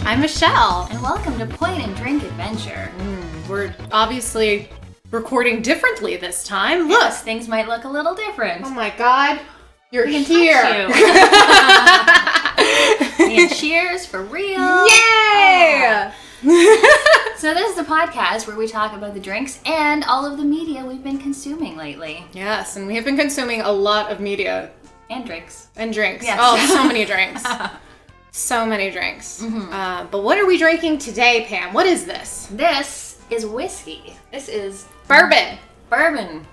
I'm Michelle. And welcome to Point and Drink Adventure. We're obviously recording differently this time. Look! Yes, things might look a little different. Oh my god. You're we here. And cheers for real. Yay! So this is the podcast where we talk about the drinks and all of the media we've been consuming lately. Yes, and we have been consuming a lot of media. And drinks. And drinks. Yes. Oh, so many drinks. So many drinks. Mm-hmm. But what are we drinking today, Pam? What is this? This is whiskey. This is Bourbon. bourbon.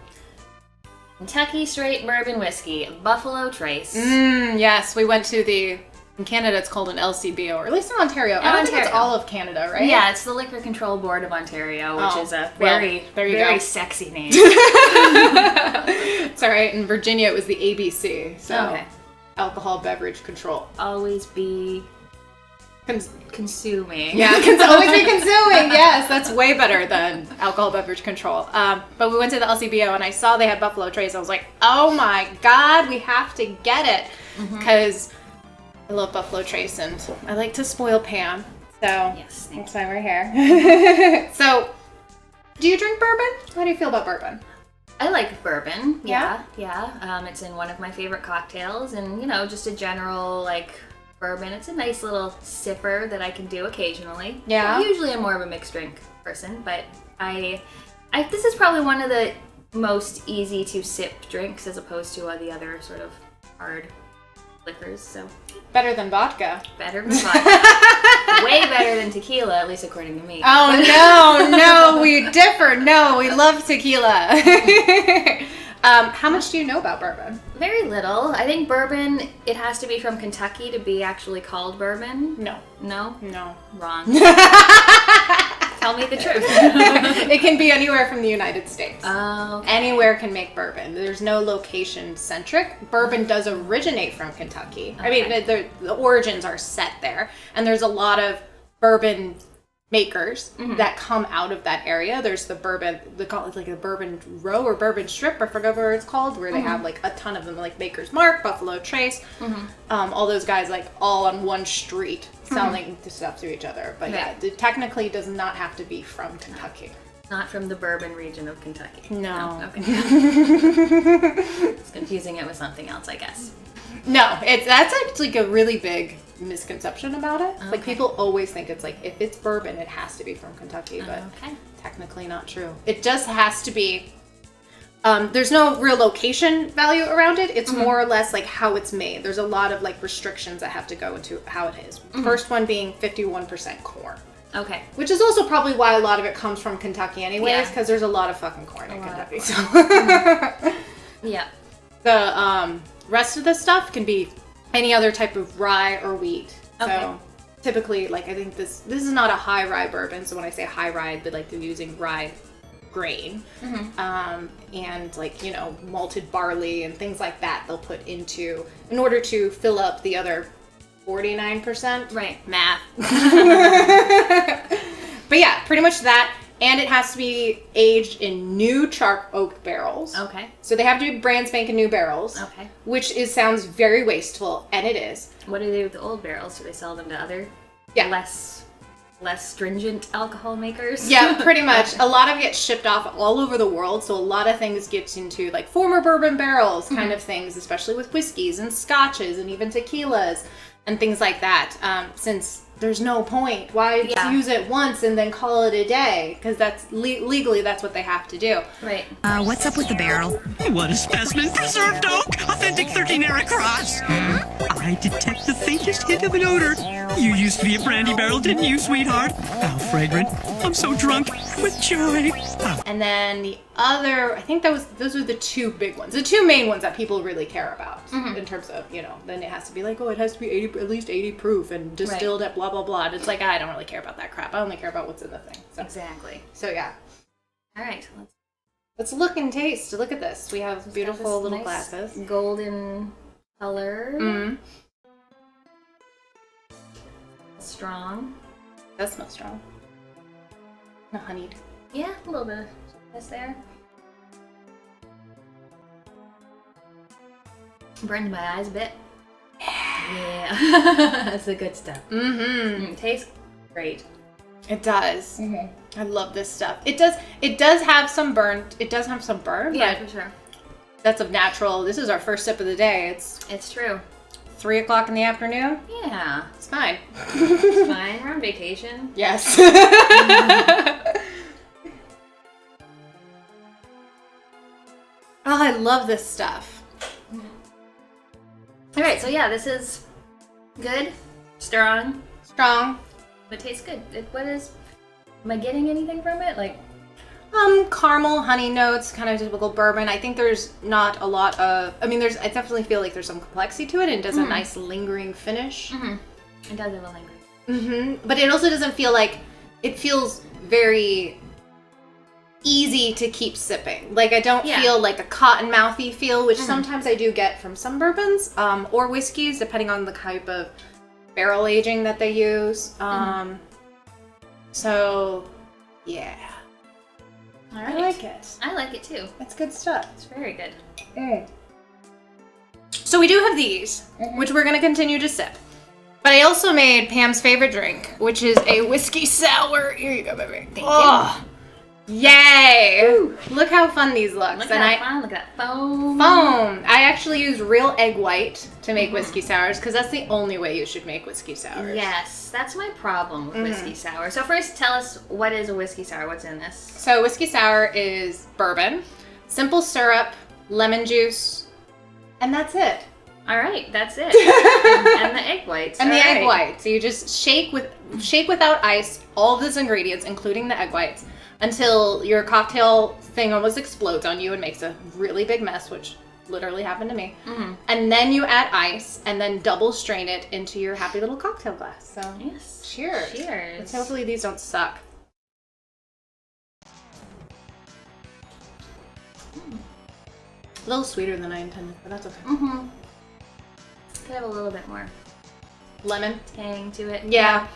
Kentucky straight bourbon whiskey. Buffalo Trace. Yes, we went to in Canada it's called an LCBO, or at least in Ontario. I don't think it's all of Canada, right? Yeah, it's the Liquor Control Board of Ontario, which is a very sexy name. It's all right. In Virginia, it was the ABC, so okay. Alcohol Beverage Control. Always be consuming. Yeah, always be consuming. Yes, that's way better than Alcohol Beverage Control. But we went to the LCBO, and I saw they had Buffalo Trace. I was like, oh my god, we have to get it, because I love Buffalo Trace, and I like to spoil Pam. So yes, that's why we're here. So, do you drink bourbon? How do you feel about bourbon? I like bourbon. Yeah? Yeah. It's in one of my favorite cocktails, and just a general bourbon. It's a nice little sipper that I can do occasionally. Yeah. Usually I'm more of a mixed drink person, but I this is probably one of the most easy to sip drinks as opposed to the other sort of hard liquors. So Better than vodka. better than vodka. Way better than tequila, at least according to me. Oh no, we differ. No, we love tequila. How much do you know about bourbon? Very little. I think bourbon, it has to be from Kentucky to be actually called bourbon. No. No? No. Wrong. Tell me the truth. It can be anywhere from the United States. Okay. Anywhere can make bourbon. There's no location centric. Bourbon does originate from Kentucky. Okay. I mean, the origins are set there, and there's a lot of bourbon makers that come out of that area. There's the bourbon, they call it a bourbon row or bourbon strip, I forget what it's called, where they have a ton of them, like Maker's Mark, Buffalo Trace, all those guys all on one street selling the stuff to each other. But yeah, it technically does not have to be from Kentucky. Not from the bourbon region of Kentucky. No. Okay. It's confusing it with something else, I guess. No, that's actually a really big misconception about it. Okay. Like, people always think it's if it's bourbon, it has to be from Kentucky, but technically not true. It just has to be. There's no real location value around it. It's more or less how it's made. There's a lot of restrictions that have to go into how it is. First one being 51% corn. Okay. Which is also probably why a lot of it comes from Kentucky anyways, because there's a lot of fucking corn in Kentucky. So. Yeah. The rest of the stuff can be any other type of rye or wheat. Okay. So typically, I think this is not a high rye bourbon. So when I say high rye, they're using rye grain, and malted barley and things like that. They'll put into in order to fill up the other 49%. Right. Math. But yeah, pretty much that. And it has to be aged in new charred oak barrels. Okay. So they have to be brand spanking new barrels. Okay. Which sounds very wasteful, and it is. What do they do with the old barrels? Do they sell them to other less stringent alcohol makers? Yeah, pretty much. A lot of it gets shipped off all over the world, so a lot of things get into former bourbon barrels kind of things, especially with whiskeys and scotches and even tequilas and things like that. Since there's no point. Why use it once and then call it a day? Because that's legally that's what they have to do. Right. What's up with the barrel? What a specimen! Preserved oak! Authentic 13-era cross! I detect the faintest hint of an odor. You used to be a brandy barrel, didn't you, sweetheart? How fragrant. I'm so drunk with joy. And then the other, I think those are the two big ones. The two main ones that people really care about in terms of, then it has to be it has to be at least 80 proof and distilled at blah, blah, blah. And it's I don't really care about that crap. I only care about what's in the thing. So. Exactly. So yeah. All right. Let's look and taste. Look at this. We have beautiful little nice glasses. Golden color. Mm-hmm. Strong. It does smell strong. Honeyed. Yeah, a little bit of this there. Burned my eyes a bit. Yeah. That's the good stuff. Mm-hmm. Tastes great. It does. Mm-hmm. I love this stuff. It does have some burn. It does have some burn. Yeah, but for sure. That's of natural. This is our first sip of the day. It's true. 3 o'clock in the afternoon. Yeah. It's fine. It's fine. We're on vacation. Yes. Oh, I love this stuff. All right, so yeah, this is good, strong, but tastes good. Am I getting anything from it? Like, caramel, honey notes, kind of typical bourbon. I think there's not a lot of, I definitely feel like there's some complexity to it, and it does a nice lingering finish. Mm-hmm. It does have a lingering. But it also doesn't feel like, it feels very easy to keep sipping. Like, I don't feel like a cotton mouthy feel, which sometimes I do get from some bourbons, or whiskeys, depending on the type of barrel aging that they use. So, yeah. All right. I like it. I like it too. It's good stuff. It's very good. So we do have these, which we're going to continue to sip. But I also made Pam's favorite drink, which is a whiskey sour. Here you go, baby. Thank you. Yay! Woo. Look how fun these look. Look at that fun. Look at that foam. I actually use real egg white to make whiskey sours, because that's the only way you should make whiskey sours. Yes, that's my problem with whiskey sour. So first, tell us, what is a whiskey sour? What's in this? So whiskey sour is bourbon, simple syrup, lemon juice, and that's it. All right, that's it. and the egg whites. And egg whites. So you just shake without ice all of these ingredients, including the egg whites, until your cocktail thing almost explodes on you and makes a really big mess, which literally happened to me. And then you add ice, and then double strain it into your happy little cocktail glass. So yes. Cheers. Cheers. Let's hopefully these don't suck. A little sweeter than I intended, but that's okay. Could have a little bit more Lemon. tang to it. Yeah.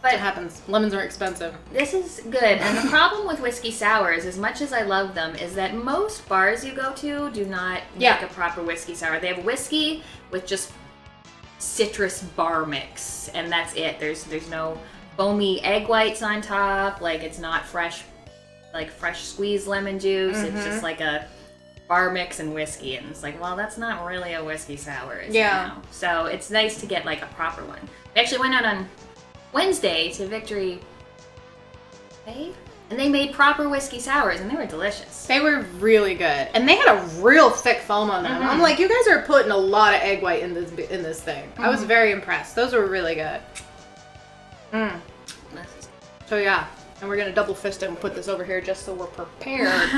But It happens. Lemons are expensive. this is good. And the problem with whiskey sours, as much as I love them, is that most bars you go to do not make a proper whiskey sour. They have whiskey with just citrus bar mix, and that's it. There's no foamy egg whites on top. Like, it's not fresh squeezed lemon juice. It's just like a bar mix and whiskey, and it's like, well, that's not really a whiskey sour. So it's nice to get like a proper one. We actually went out on Wednesday to Victory Bay, and they made proper whiskey sours, and they were delicious. They were really good, and they had a real thick foam on them. I'm like, you guys are putting a lot of egg white in this thing. I was very impressed. Those were really good. So yeah, and we're gonna double fist it and put this over here just so we're prepared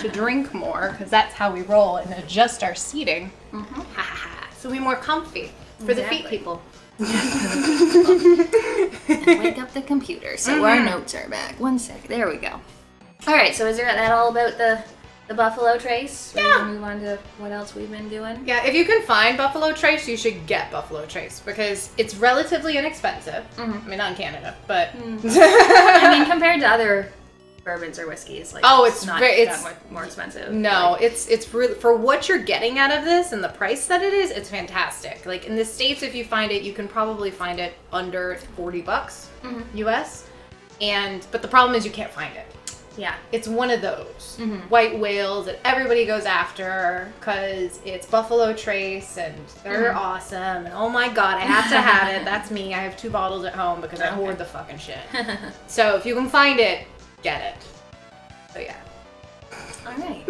to drink more, because that's how we roll and adjust our seating. So we're more comfy for the feet people. Wake up the computer so our notes are back. 1 second. There we go. All right, so is that all about the Buffalo Trace? We're gonna move on to what else we've been doing. Yeah, if you can find Buffalo Trace, you should get Buffalo Trace, because it's relatively inexpensive. I mean, not in Canada, but I mean, compared to other bourbons or whiskeys, like, it's not it's that much more expensive. No, like, it's really, for what you're getting out of this and the price that it is, it's fantastic. Like, in the States, if you find it, you can probably find it under $40 US. But the problem is you can't find it. Yeah. It's one of those white whales that everybody goes after because it's Buffalo Trace and they're awesome. And oh my God, I have to have it. That's me. I have 2 bottles at home because I hoard the fucking shit. So if you can find it, get it. So yeah. All right.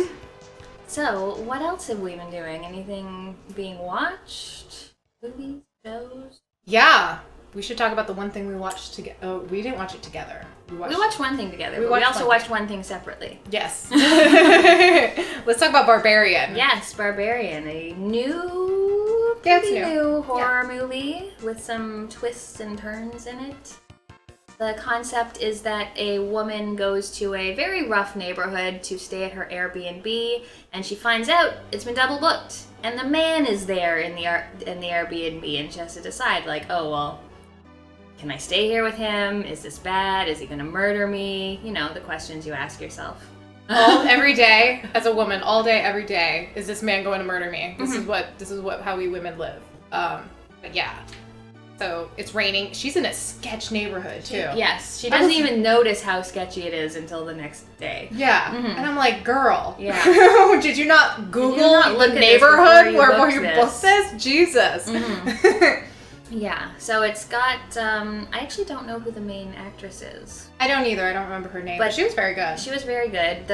So what else have we been doing? Anything being watched? Movies? Shows? Yeah. We should talk about the one thing we watched together. Oh, we didn't watch it together. We watched one thing together, but we watched also watched one thing separately. Yes. Let's talk about Barbarian. Yes, Barbarian, a pretty new horror movie with some twists and turns in it. The concept is that a woman goes to a very rough neighborhood to stay at her Airbnb, and she finds out it's been double booked, and the man is there in the Airbnb, and she has to decide, like, oh well, can I stay here with him? Is this bad? Is he gonna murder me? You know, the questions you ask yourself. Every day, as a woman, all day, every day, is this man going to murder me? This is how we women live. But yeah. So it's raining. She's in a sketch neighborhood too. Yes, she doesn't even notice how sketchy it is until the next day. Yeah, and I'm like, girl, yeah, did you not Google the neighborhood where you booked this? Jesus. Yeah, so it's got, I actually don't know who the main actress is. I don't either. I don't remember her name, but she was very good. She was very good.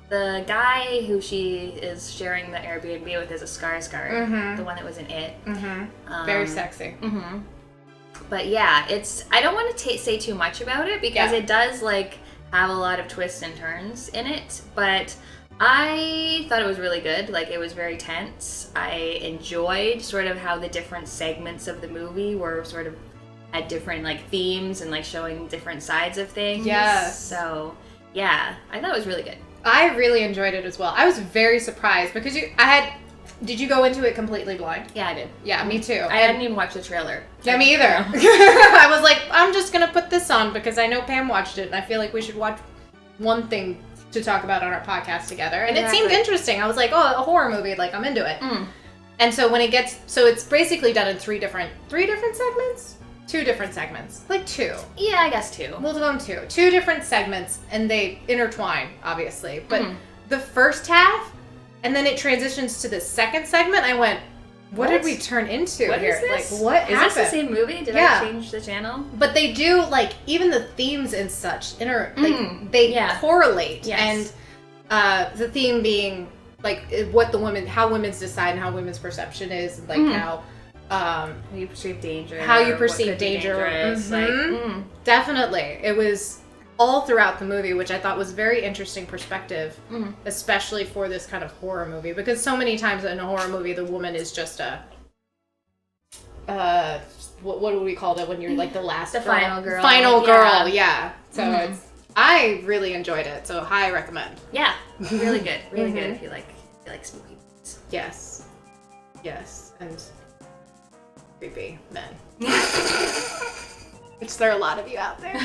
The guy who she is sharing the Airbnb with is a Skarsgård, the one that was in It. Very sexy. But yeah, I don't want to say too much about it because it does like have a lot of twists and turns in it, but I thought it was really good. Like, it was very tense. I enjoyed sort of how the different segments of the movie were sort of had different like themes and like showing different sides of things. Yes. So yeah, I thought it was really good. I really enjoyed it as well. I was very surprised because did you go into it completely blind? Yeah, I did. Yeah, me too. I hadn't even watched the trailer. Yeah, me either. I was like, I'm just gonna put this on because I know Pam watched it and I feel like we should watch one thing to talk about on our podcast together. And it seemed interesting. I was like, oh, a horror movie, like I'm into it. And so when it's basically done in three different segments? 2 different segments. Like 2. Yeah, I guess 2. We'll go 2. 2 different segments, and they intertwine, obviously. But the first half, and then it transitions to the second segment, I went, what did we turn into what here? Is this? Like, what happened? Is this the same movie? Did I change the channel? But they do, like, even the themes and such, they correlate. Yes. And the theme being, like, how women's decide and how women's perception is, and, like, how you perceive danger. How you perceive danger. Definitely. It was all throughout the movie, which I thought was very interesting perspective, especially for this kind of horror movie. Because so many times in a horror movie, the woman is just a... what do we call it when you're like the last the final girl. Final girl, yeah. So I really enjoyed it, so high recommend. Yeah, really good. Really good if you like spooky movies. Yes. Yes. And... creepy men. Which there are a lot of you out there.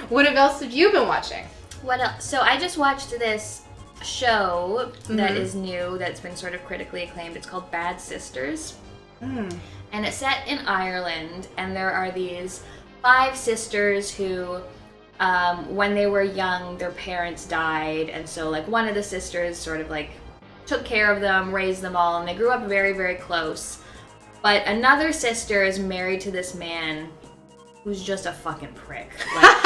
What else have you been watching? What else? So I just watched this show that is new, that's been sort of critically acclaimed. It's called Bad Sisters. And it's set in Ireland, and there are these 5 sisters who, when they were young, their parents died, and so like one of the sisters sort of like took care of them, raised them all, and they grew up very, very close. But another sister is married to this man who's just a fucking prick. Like,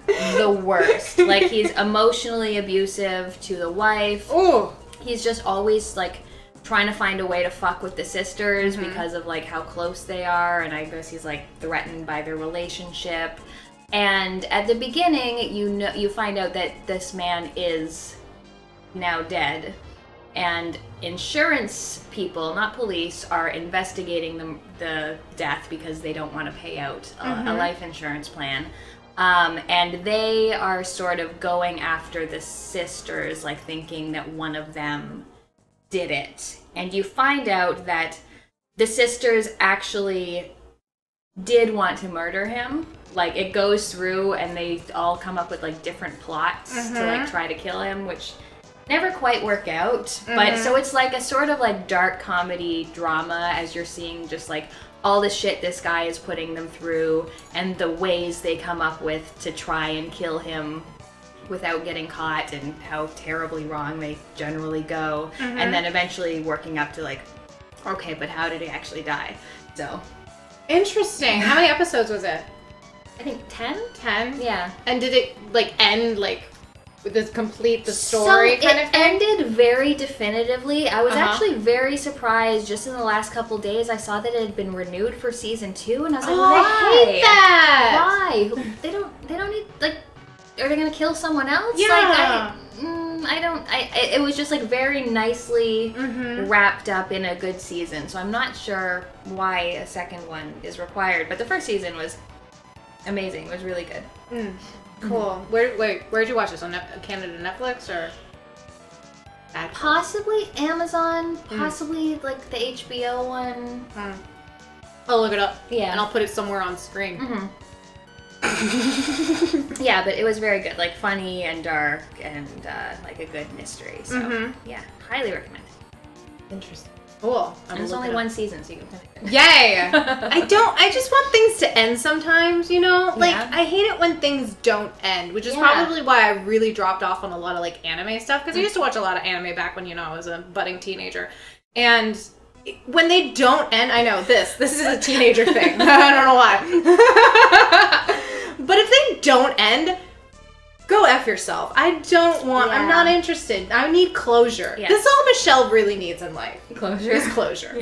he's the worst. Like, he's emotionally abusive to the wife. Ooh. He's just always, like, trying to find a way to fuck with the sisters because of, like, how close they are, and I guess he's, like, threatened by their relationship. And at the beginning, you find out that this man is now dead, and insurance people, not police, are investigating the death because they don't want to pay out a life insurance plan, and they are sort of going after the sisters, like thinking that one of them did it. And you find out that the sisters actually did want to murder him. Like, it goes through and they all come up with like different plots to like try to kill him, which never quite work out. But so it's like a sort of like dark comedy drama as you're seeing just like all the shit this guy is putting them through and the ways they come up with to try and kill him without getting caught, and how terribly wrong they generally go. And then eventually working up to like, okay, but how did he actually die? So interesting. How many episodes was it? I think 10? 10? Yeah. And did it like end like complete the story kind of thing? It ended very definitively. I was actually very surprised. Just in the last couple days, I saw that it had been renewed for season 2, and I was like, why? I hate that. Why? They don't need, like, are they gonna kill someone else? Yeah. Like, it was just like very nicely wrapped up in a good season. So I'm not sure why a second one is required. But the first season was amazing. It was really good. Cool. Where'd you watch this? On Canada Netflix or? Possibly Amazon. Possibly like the HBO one. I'll look it up. Yeah. And I'll put it somewhere on screen. Yeah, but it was very good. Like funny and dark and like a good mystery. So yeah, highly recommend. Interesting. Cool. And it's only one season, so you can finish it. Yay! I just want things to end sometimes, you know? Like, I hate it when things don't end, which is probably why I really dropped off on a lot of, like, anime stuff, because I used to watch a lot of anime back when, you know, I was a budding teenager. And when they don't end, I know, this is a teenager thing. I don't know why. But if they don't end, go F yourself. I don't want, I'm not interested. I need closure. Yes. This is all Michelle really needs in life. Closure. Is closure.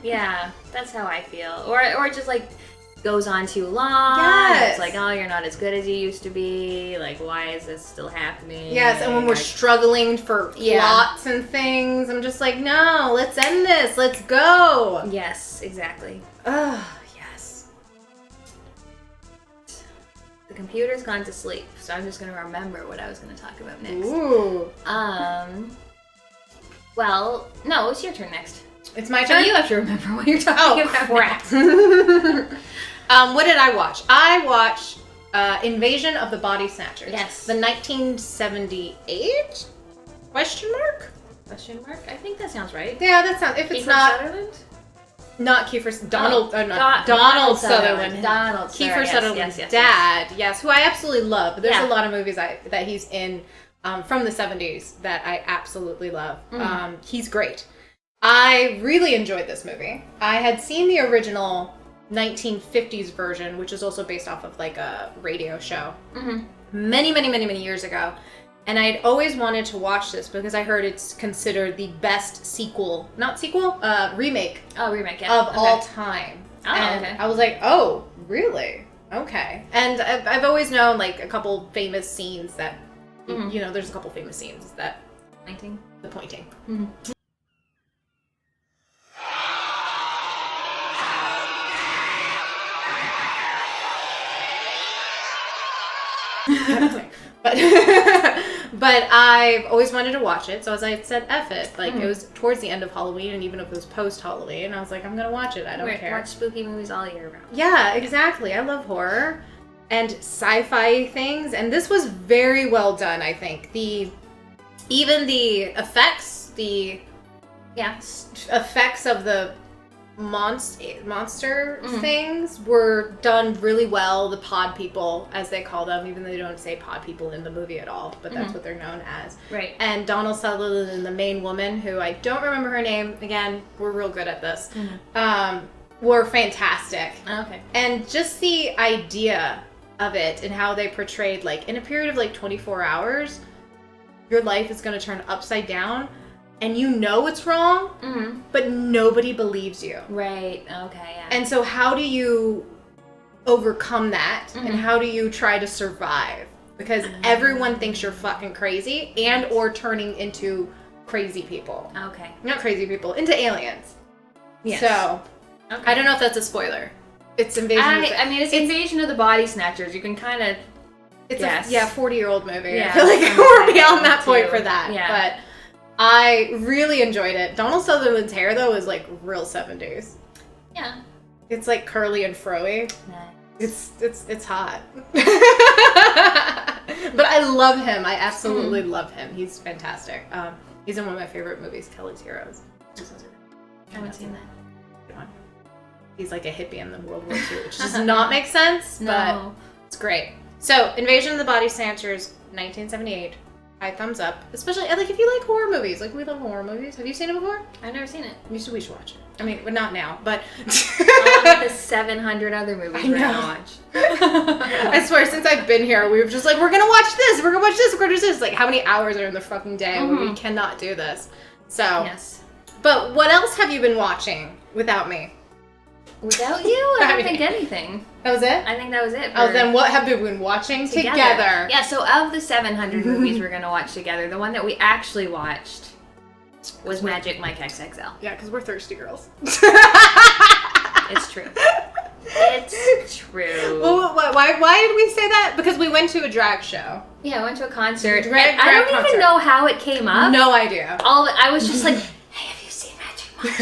Yeah, that's how I feel. Or just like goes on too long. Yes. It's like, oh, you're not as good as you used to be. Like, why is this still happening? Yes, and when we're struggling for plots and things, I'm just like, no, let's end this. Let's go. Yes, exactly. Ugh, yes. The computer's gone to sleep, so I'm just going to remember what I was going to talk about next. Ooh. Well, no, it's your turn next. It's my turn? So you have to remember what you're talking about. Crap. What did I watch? I watched Invasion of the Body Snatchers. Yes. The 1978? Question mark? Question mark? I think that sounds right. Yeah, that sounds. If it's not Sutherland? Not Kiefer. Donald Sutherland. Donald Kiefer Sutherland's dad. Yes, who I absolutely love. But there's a lot of movies that he's in from the 70s that I absolutely love. Mm-hmm. He's great. I really enjoyed this movie. I had seen the original 1950s version, which is also based off of like a radio show, many years ago. And I'd always wanted to watch this because I heard it's considered the best remake. Oh, remake, of all time. Oh, and okay. I was like, oh, really? Okay. And I've always known like a couple famous scenes that, you know, there's a couple famous scenes that. Pointing. The pointing. But I've always wanted to watch it, so as I said, F it. Like, it was towards the end of Halloween, and even if it was post-Halloween, I was like, I'm gonna watch it, I don't care. Watch spooky movies all year round. Yeah, exactly. I love horror and sci-fi things, and this was very well done, I think. Even the effects, effects of the monster things were done really well. The pod people, as they call them, even though they don't say pod people in the movie at all, but that's what they're known as. Right. And Donald Sutherland and the main woman, who I don't remember her name, again, we're real good at this, were fantastic. Okay. And just the idea of it and how they portrayed, like, in a period of like 24 hours, your life is going to turn upside down. And you know it's wrong, but nobody believes you. Right, okay, yeah. And so how do you overcome that? And how do you try to survive? Because everyone thinks you're fucking crazy and or turning into crazy people. Okay. Not crazy people, into aliens. Yes. So, I don't know if that's a spoiler. It's Invasion it's Invasion of the Body Snatchers. You can kind of It's a 40-year-old movie. Yeah, I feel like we're beyond that point for that. Yeah. But I really enjoyed it. Donald Sutherland's hair, though, is like real 70s. Yeah. It's like curly and froey. Nice. It's hot. But I love him. I absolutely love him. He's fantastic. He's in one of my favorite movies, Kelly's Heroes. I haven't seen that. Good one. He's like a hippie in the World War II, which does not make sense, but it's great. So, Invasion of the Body Snatchers, 1978. High thumbs up. Especially, like, if you like horror movies. Like, we love horror movies. Have you seen it before? I've never seen it. We should watch it. I mean, not now, but... Along with the 700 other movies we're gonna watch. I swear, since I've been here, we were just like, we're gonna watch this, we're gonna watch this, we're gonna do this. Like, how many hours are in the fucking day where we cannot do this? So... Yes. But what else have you been watching without me? Without you? I don't think anything. That was it? I think that was it. Oh, then what have we been watching together? Yeah, so of the 700 movies we're going to watch together, the one that we actually watched was Magic Mike XXL. Yeah, because we're thirsty girls. It's true. It's true. Well, why did we say that? Because we went to a drag show. Yeah, I went to a concert. Drag I don't concert. even know how it came up. No idea. I was just like, hey, have you seen Magic Mike?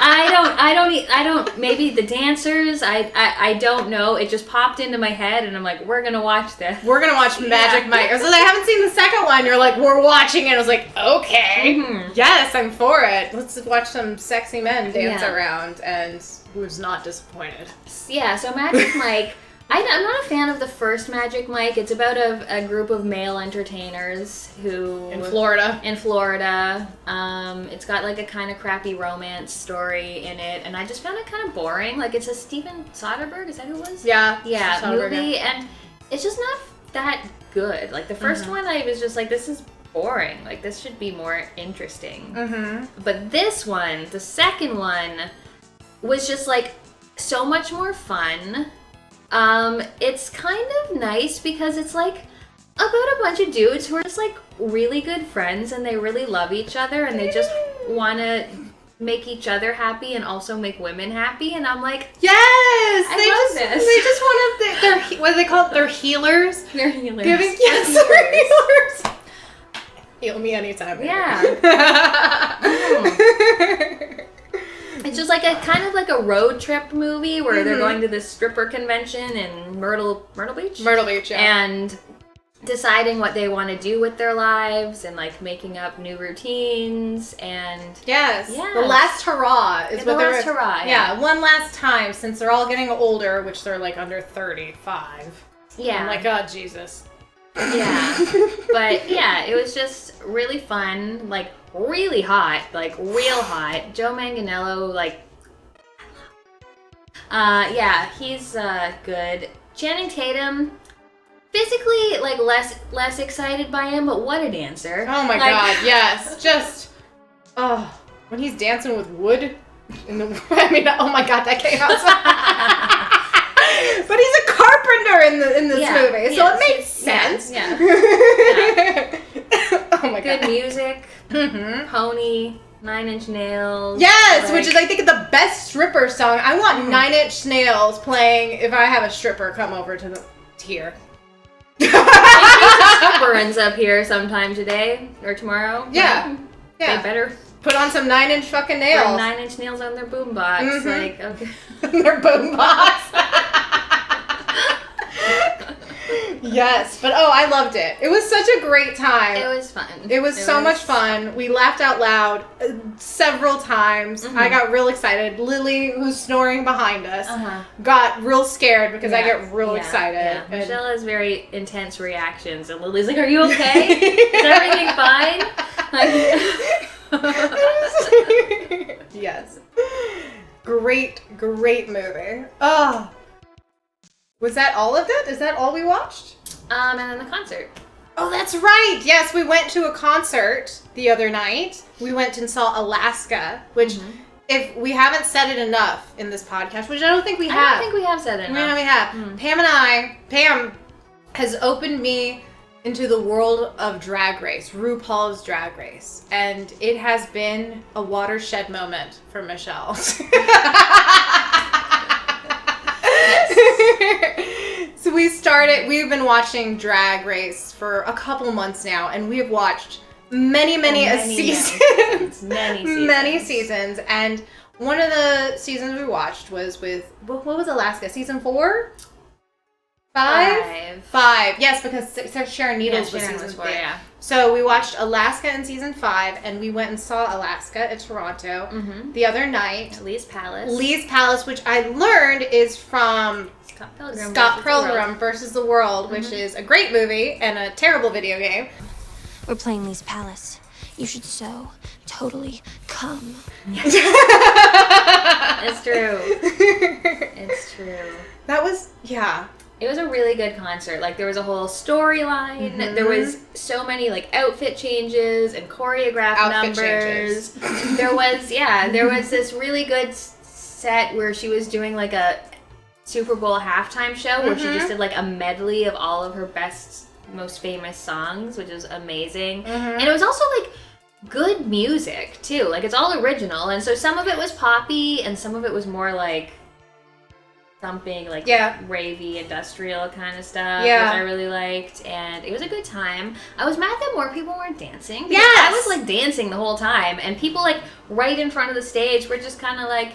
I don't, maybe the dancers, I don't know. It just popped into my head and I'm like, we're going to watch this. We're going to watch Magic Mike. I was like, I haven't seen the second one. You're like, we're watching it. I was like, okay. Mm-hmm. Yes, I'm for it. Let's watch some sexy men dance around, and who's not disappointed. Yeah, so Magic Mike, I'm not a fan of the first Magic Mike. It's about a group of male entertainers who... In Florida. It's got like a kind of crappy romance story in it, and I just found it kind of boring. Like, it's a Steven Soderbergh, is that who it was? Yeah. Yeah, movie, and it's just not that good. Like, the first one, I was just like, this is boring. Like, this should be more interesting. Mm-hmm. But this one, the second one, was just like so much more fun. It's kind of nice because it's like about a bunch of dudes who are just like really good friends and they really love each other and they just want to make each other happy and also make women happy, and I'm like, yes, I love this. They just want to. They're what do they call it? They're healers. They're healers. Yes, they're healers. Heal me anytime. Yeah. It's just like a kind of like a road trip movie where they're going to this stripper convention in Myrtle Beach. Myrtle Beach, yeah. And deciding what they want to do with their lives and like making up new routines and yes. The last hurrah is what they're last hurrah. Yeah, one last time since they're all getting older, which they're like under 35. Yeah. I'm like, oh Jesus. Yeah. But yeah, it was just really fun, like really hot, like real hot. Joe Manganiello, like yeah, he's good. Channing Tatum, physically like less excited by him, but what a dancer. Oh my god, yes. Just when he's dancing with wood in the oh my god, that came out. But he's a carpenter in this movie, so it makes sense. Yeah. Oh my god. Good music. Pony, 9 Inch Nails. Yes, which is I think the best stripper song. I want 9 Inch Nails playing if I have a stripper come over to here. Maybe a stripper ends up here sometime today or tomorrow. Yeah. They better put on some 9 Inch fucking nails. Put 9 Inch Nails on their boombox. Like, okay. Their boombox. Yes, but I loved it. It was such a great time. It was fun. It was so much fun. We laughed out loud several times. I got real excited. Lily, who's snoring behind us, got real scared because I get real excited. Yeah. Michelle has very intense reactions, and Lily's like, "Are you okay? Is everything fine?" Yes. Great movie. Oh. Was that all of it? Is that all we watched? And then the concert. Oh, that's right. Yes, we went to a concert the other night. We went and saw Alaska, which if we haven't said it enough in this podcast, which I don't think we have. I don't think we have said it enough. No, we have. Pam has opened me into the world of Drag Race, RuPaul's Drag Race, and it has been a watershed moment for Michelle. So we've been watching Drag Race for a couple months now, and we have watched many seasons. Many seasons. And one of the seasons we watched was with, what was Alaska? Season 4? 5? 5. Yes, because Sharon Needles was season 4. Yeah. So we watched Alaska in season 5, and we went and saw Alaska at Toronto the other night. Lee's Palace. Lee's Palace, which I learned is from Scott Pilgrim versus the World, which is a great movie and a terrible video game. We're playing Lee's Palace. You should so totally come. It's true. It's true. That was, yeah. It was a really good concert. Like, there was a whole storyline. There was so many, like, outfit changes and choreographed numbers. There was this really good set where she was doing, like, a Super Bowl halftime show where she just did, like, a medley of all of her best, most famous songs, which was amazing. And it was also, like, good music, too. Like, it's all original. And so some of it was poppy and some of it was more, like, thumping, like Yeah. ravey industrial kind of stuff, Yeah. which I really liked, and it was a good time. I was mad that more people weren't dancing. Because Yes! I was like dancing the whole time, and people like right in front of the stage were just kind of like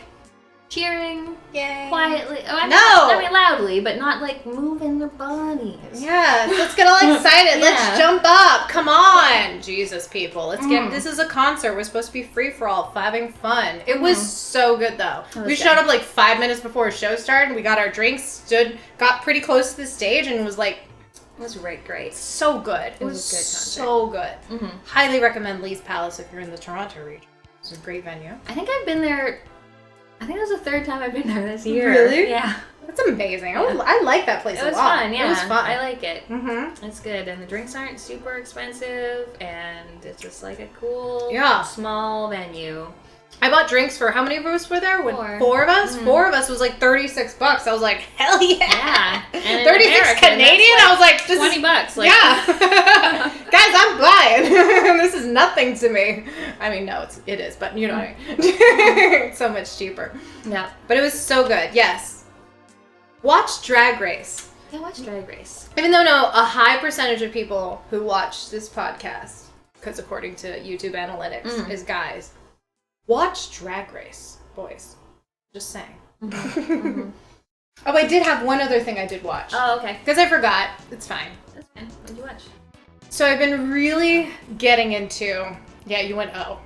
cheering Yay. quietly. Oh, No! I mean loudly, but not like moving their bodies. Yes, let's get all excited. Yeah. Let's jump up. Come on. Jesus, people. Let's get, this is a concert. We're supposed to be free for all, having fun. It was so good, though. We showed up like 5 minutes before the show started. We got our drinks, got pretty close to the stage, and was like, It was great. so good. It was a good concert. so good. Highly recommend Lee's Palace if you're in the Toronto region. It's a great venue. I think I've been there. I think it was the 3rd time I've been there this year. Really? Yeah. That's amazing. I like that place a lot. It was fun, yeah. It was fun. I like it. Mm-hmm. It's good, and the drinks aren't super expensive, and it's just like a cool, small venue. I bought drinks for, how many of us were there? 4 of us? 4 of us was like $36. I was like, hell yeah. Yeah. And 36 Canadian? like I was like, this $20. Like, yeah. Guys, I'm buying. This is nothing to me. I mean, no, it is, but you know what I mean. It's so much cheaper. Yeah. But it was so good. Yes. Watch Drag Race. Yeah, watch Drag Race. Even though a high percentage of people who watch this podcast, because according to YouTube analytics, is guys, watch Drag Race, boys. Just saying. Oh, I did have one other thing I did watch. Oh, okay. Because I forgot. It's fine. That's fine. What did you watch? So I've been really getting into... Yeah, you went, oh.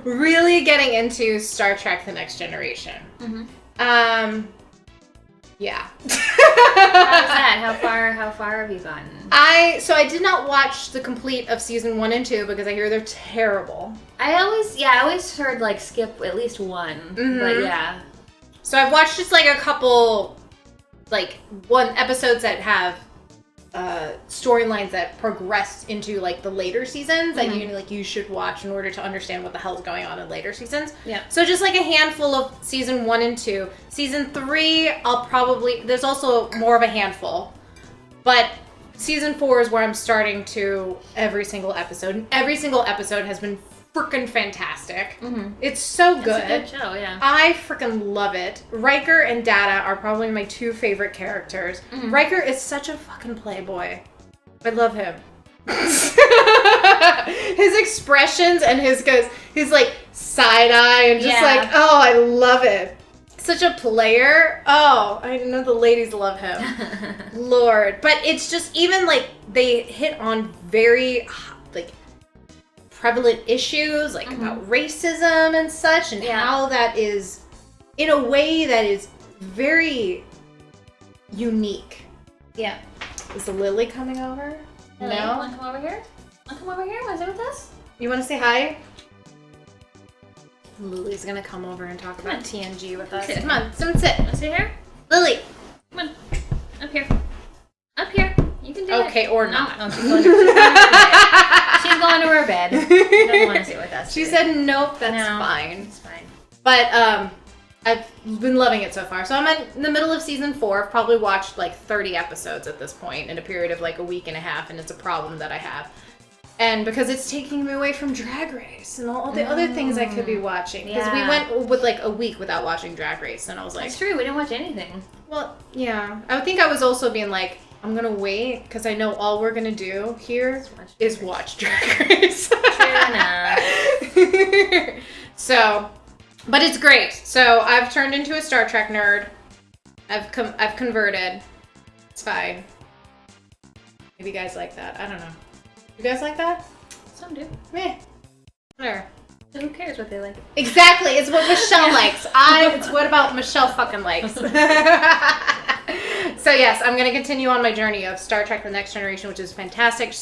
Really getting into Star Trek The Next Generation. Yeah. How's that? How far have you gotten? I did not watch the complete of season 1 and 2 because I hear they're terrible. I always heard like skip at least one. But yeah. So I've watched just like a couple, like episodes that have storylines that progress into like the later seasons that you should watch in order to understand what the hell's going on in later seasons. Yeah. So just like a handful of season 1 and 2. Season 3, there's also more of a handful. But season 4 is where I'm starting to every single episode. And every single episode has been freaking fantastic. It's so good. It's a good show, yeah. I freaking love it. Riker and Data are probably my 2 favorite characters. Riker is such a fucking playboy. I love him. His expressions and his like side eye and just like, oh, I love it. Such a player. Oh, I know the ladies love him. Lord. But it's just even like they hit on very like prevalent issues like about racism and such, and how that is in a way that is very unique. Yeah. Is the Lily coming over? Lily, No? wanna come over here? Want to sit with us? You want to say hi? Lily's gonna come over and talk about TNG with us. Come on, sit. Want to sit here? Lily! Come on. Up here. Up here. You can do it. Okay, or not. No, she's going to her bed. She's going to her bed. She doesn't want to sit with us. She said nope, that's fine. It's fine. But I've been loving it so far. So I'm in the middle of season 4. I've probably watched like 30 episodes at this point in a period of like a week and a half, and it's a problem that I have. And because it's taking me away from Drag Race and all the other things I could be watching. Because we went with like a week without watching Drag Race, and I was like... That's true, we didn't watch anything. Well, yeah. I think I was also being like, I'm going to wait, because I know all we're going to do here is watch Drag Race. True enough. So, but it's great. So I've turned into a Star Trek nerd. I've converted. It's fine. Maybe you guys like that. I don't know. You guys like that? Some do. Meh. Whatever. So who cares what they like? Exactly. It's what Michelle likes. It's what about Michelle fucking likes. So yes, I'm going to continue on my journey of Star Trek The Next Generation, which is fantastic.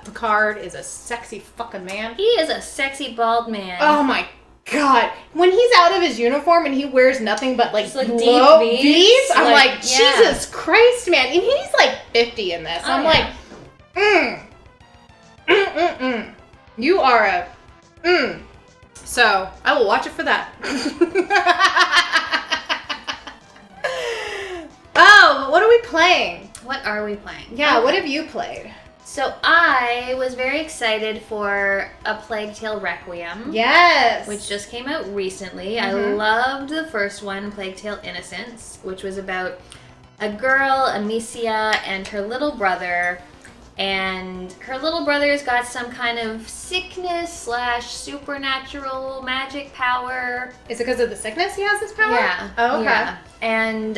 Picard is a sexy fucking man. He is a sexy bald man. Oh my god. When he's out of his uniform and he wears nothing but like deep glow V's, V's, I'm like, yeah. Jesus Christ, man. And he's like 50 in this. I'm like, you are a So I will watch it for that. Oh, but what are we playing? What are we playing? Yeah, what have you played? So I was very excited for A Plague Tale Requiem. Yes. Which just came out recently. I loved the first one, Plague Tale Innocence, which was about a girl, Amicia, and her little brother. And her little brother's got some kind of sickness / supernatural magic power. Is it because of the sickness he has this power? Yeah. Oh, okay. Yeah. And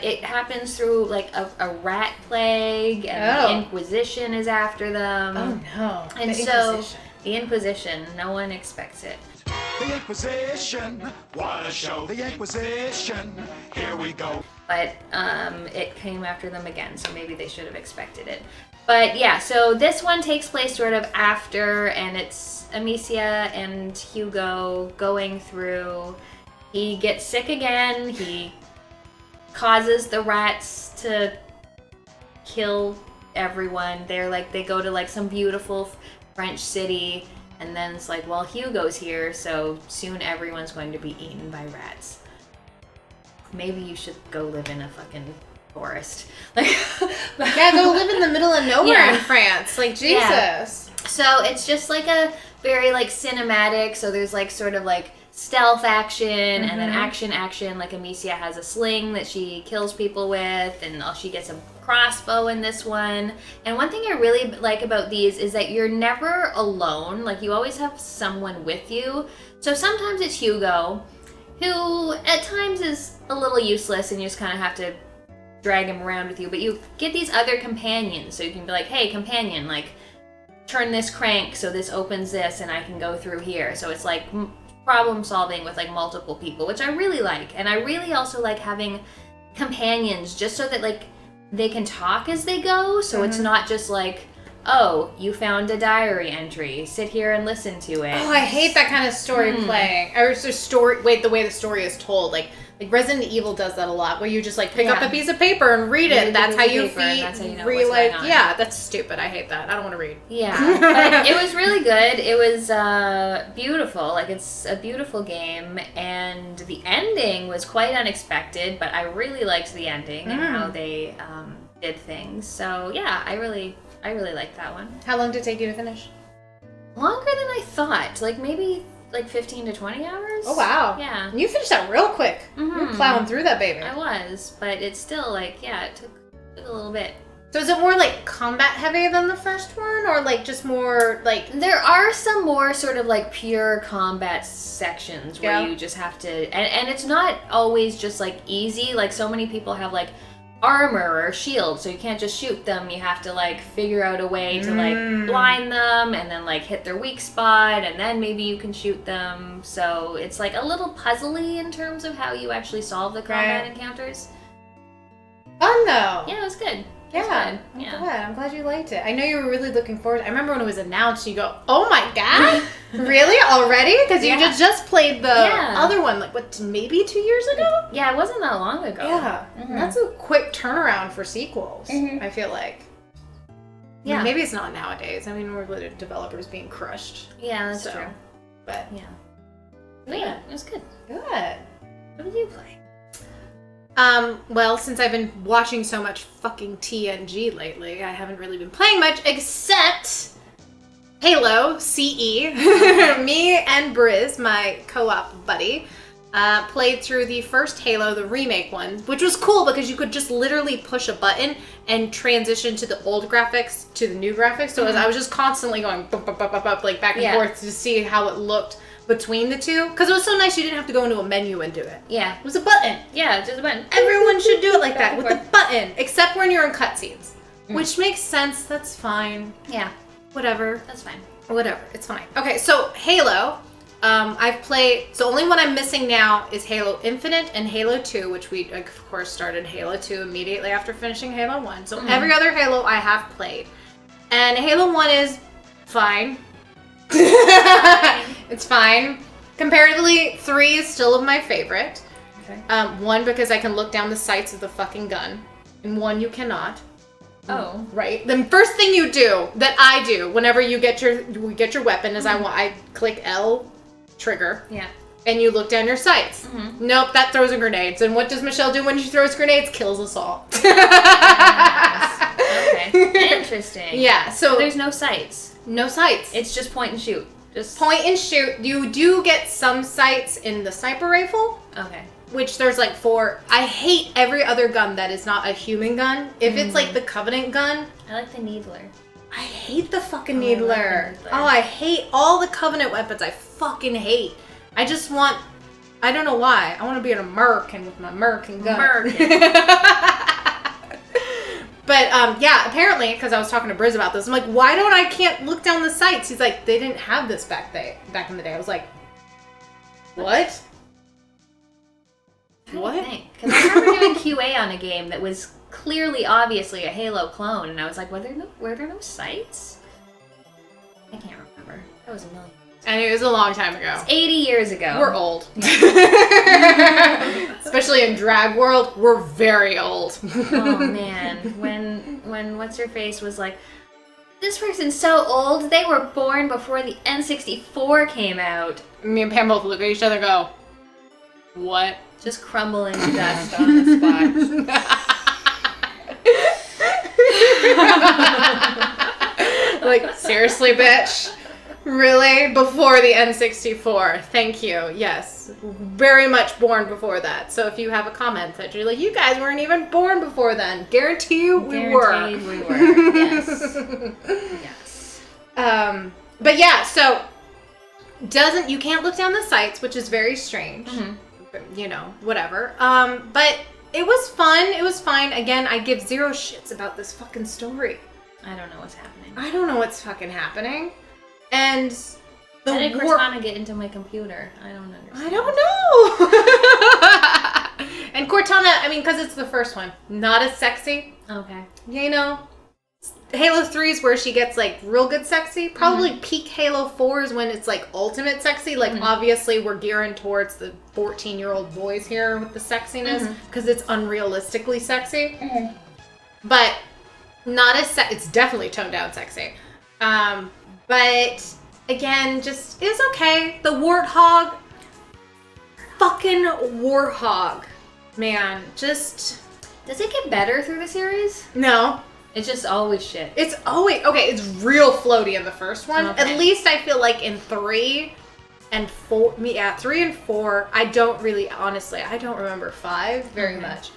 it happens through like a rat plague, and the Inquisition is after them. Oh no. And so the Inquisition, no one expects it. The Inquisition, what a show. The Inquisition, here we go. But it came after them again, so maybe they should have expected it. But yeah, so this one takes place sort of after, and it's Amicia and Hugo going through. He gets sick again. He causes the rats to kill everyone. They go to like some beautiful French city, and then it's like, well, Hugo's here, so soon everyone's going to be eaten by rats. Maybe you should go live in a fucking forest. Yeah, go live in the middle of nowhere in France. Like, Jesus. Yeah. So it's just like a very like cinematic, so there's like sort of like stealth action and then action. Like Amicia has a sling that she kills people with, and she gets a crossbow in this one. And one thing I really like about these is that you're never alone. Like, you always have someone with you. So sometimes it's Hugo, who at times is a little useless and you just kind of have to drag him around with you, but you get these other companions, so you can be like, hey, companion, like, turn this crank so this opens this and I can go through here. So it's like problem solving with like multiple people, which I really like. And I really also like having companions just so that like they can talk as they go, so it's not just like, oh, you found a diary entry, sit here and listen to it. Oh, I hate that kind of story playing. Or the way the story is told. Like Resident Evil does that a lot, where you just like pick up a piece of paper and read it. That's how you feed. That's how you know what's going on. Yeah, that's stupid. I hate that. I don't want to read. Yeah, but it was really good. It was beautiful. Like, it's a beautiful game, and the ending was quite unexpected. But I really liked the ending and how they did things. So yeah, I really liked that one. How long did it take you to finish? Longer than I thought. Like, maybe like 15 to 20 hours. Oh, wow. Yeah. You finished that real quick. You're plowing through that baby. I was, but it's still like, yeah, it took a little bit. So is it more like combat heavy than the first one, or like just more like... There are some more sort of like pure combat sections where you just have to, and it's not always just like easy. Like, so many people have like armor or shield, so you can't just shoot them. You have to like figure out a way to like blind them and then like hit their weak spot, and then maybe you can shoot them. So it's like a little puzzly in terms of how you actually solve the combat encounters. Fun though. Yeah, it was good. Yeah, I'm glad you liked it. I know you were really looking forward. I remember when it was announced, you go, "Oh my god, really already?" Because you just played the other one, like what, maybe 2 years ago? Yeah, it wasn't that long ago. Yeah, that's a quick turnaround for sequels. I feel like. Yeah, I mean, maybe it's not nowadays. I mean, we're literally developers being crushed. Yeah, that's true. But yeah, it was good. Good. What did you play? Well, since I've been watching so much fucking TNG lately, I haven't really been playing much except Halo CE. Me and Briz, my co-op buddy, played through the first Halo, the remake one, which was cool because you could just literally push a button and transition to the old graphics to the new graphics. So I was just constantly going like back and forth to see how it looked between the two, because it was so nice you didn't have to go into a menu and do it. Yeah. It was a button. Yeah, just a button. Everyone should do it like that, with the button, except when you're in cutscenes. Which makes sense, that's fine. Yeah. Whatever. That's fine. Whatever, it's fine. Okay, so Halo, I've played, so only one I'm missing now is Halo Infinite and Halo 2, which we, of course, started Halo 2 immediately after finishing Halo 1. So every other Halo I have played. And Halo 1 is fine. It's fine. Comparatively, 3 is still my favorite. Okay. 1, because I can look down the sights of the fucking gun. And 1, you cannot. Oh. Right? The first thing you do, that I do, whenever you get your weapon, is I click L, trigger. Yeah. And you look down your sights. Nope, that throws in grenades. And what does Michelle do when she throws grenades? Kills us all. Okay. Interesting. Yeah, so there's no sights. No sights. It's just point and shoot. Just point and shoot. You do get some sights in the sniper rifle. Okay. Which there's like 4. I hate every other gun that is not a human gun. If it's like the Covenant gun. I like the Needler. I hate the fucking Needler. Needler. Oh, I hate all the Covenant weapons. I fucking hate. I just want, I don't know why. I want to be an American with my American gun. But yeah, apparently, because I was talking to Briz about this, I'm like, why don't I can't look down the sights? He's like, they didn't have this back in the day. I was like, what? What? Because I remember doing QA on a game that was clearly, obviously a Halo clone, and I was like, were there no sights? I can't remember. That was a million. And it was a long time ago. It's 80 years ago. We're old. Especially in drag world, we're very old. Oh man, when what's her face was like, this person's so old, they were born before the N64 came out. Me and Pam both look at each other and go, what? Just crumbling to dust on the spot. Like, seriously, bitch? Really? Before the N64. Thank you. Yes. Very much born before that. So if you have a comment that you're like, you guys weren't even born before then, guarantee you we were. We were. Yes. Yes. But yeah, so you can't look down the sights, which is very strange. Mm-hmm. You know, whatever. But it was fun. It was fine. Again, I give 0 shits about this fucking story. I don't know what's happening. I don't know what's fucking happening. And how did Cortana get into my computer? I don't understand. I don't know. And Cortana, I mean, because it's the first one, not as sexy. Okay. You know, Halo 3 is where she gets like real good sexy. Probably peak Halo 4 is when it's like ultimate sexy. Like obviously we're gearing towards the 14-year-old boys here with the sexiness because it's unrealistically sexy. But not as it's definitely toned down sexy. But again, just is okay. The Warthog, fucking Warthog, man, just. Does it get better through the series? No. It's just always shit. It's always, okay, it's real floaty in the first one. Okay. At least I feel like in 3 and 4, 3 and 4, I don't really, honestly, I don't remember 5 very much.